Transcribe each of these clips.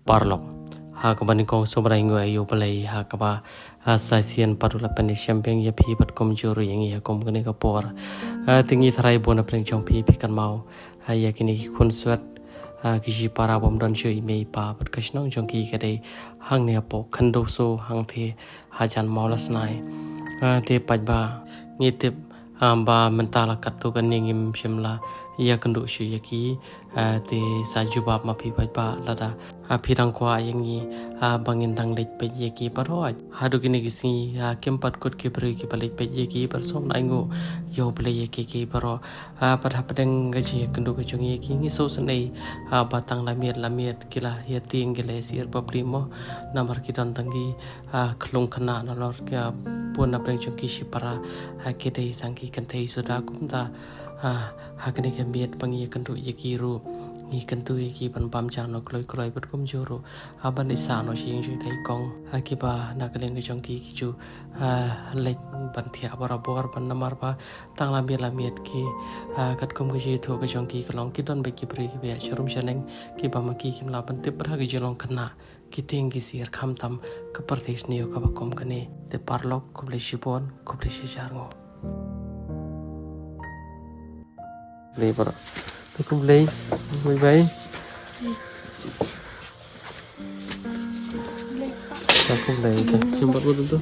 parlok ha ka bani kong sobrai ngo ayo palai ha ka ba sasian parula pani champagne ya phi pat kom joro yang ya kom gane ka por tingi tharai bona preng chong phi kan mau ha ya kini kun swat kisi para bom don chui mei pa pat kashnong jong ki ka dei hang ne po khando so hang the ha jan maulas nai te paj ba ngi te ba mentala kat tu kan ngim shimla ya kendu shu yaki te sajubab ma phi paj ba lada phirang kwa yangi bangin dang lek pe yaki paroj hadu kini kisi kempat kot ke pri ki balik pe yaki persom nai ngo yo ble yaki ki paro pada pedeng gaji kendu ka chung yaki ngi so senei batang lamiet kila ya ting gele sir paprimo namar kidan tangi klung khana nalor kya pun apreng chung ki para kidei tangki kantei sudah kumta hakne ke miet pangi kendu yaki ru ngi kentu yaki ban pam chang no kloi pat kum joro aban isa no sing sing thai kong akiba nakaleng ke chong ki chu lek ban thia barabor ban namar ba tang lamiet ki kat kum ke tho ke chong ki klong ki don be ki pri be sharum shaneng ki ba ma ki kim la ban te pra ge jelong khna ki teng ki sir kham tam ka parthesh niyo ka ba kom kane te parlok kuble shipon kuble shisharngo le para tu kuble bye bye aku kuble sempat betul tu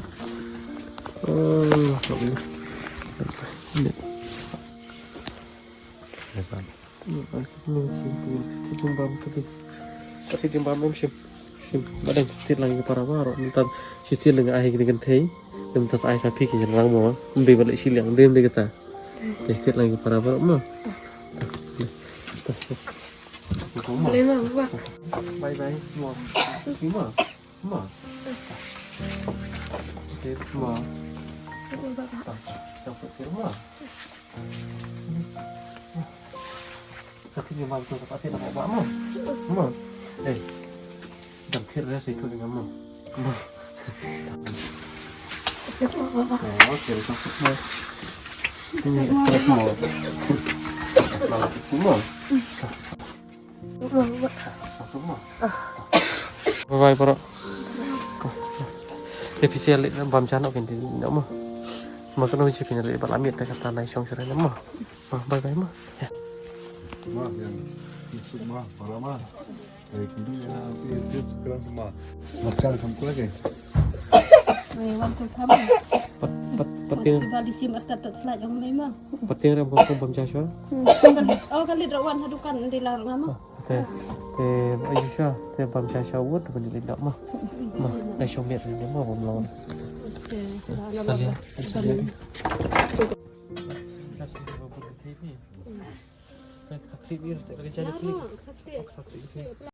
ini lepas jumbam tapi jumbam memang badan titir lagi para baru minta sisir dengan air dengan teh dan minta air sapi ke jarang mau beli balik silang beli beli kita titir lagi para baru mah boleh mah bye bye mau mau mau titir mau sebab bapak dapat firma satu jumbam tu dapat tidak mau bawa mau Đằng thiết ra thì thôi ngắm không? Đó, kiểu trong phút mơ. Ini terus mau. Malah semua. Semua. Bye bye, Bro. Official itu bam channel kan di nak mah. Maka noi cik ni lepas lamit tak kata naik song sore mah. Bye bye mah. Ya. Mah yang masuk mah, para mah. Kemudian dia sekarang cuma macam kamu lagi. Waktu kamu Penting. Kali sim atat selat yang memang. Penting ram kau bam jaswa. Kali drawan hadukan di larang mah. Te Ayusha te bam jaswa wud bani lindak mah. Mah naik somir ni mah bam lawan. Salia. Salia.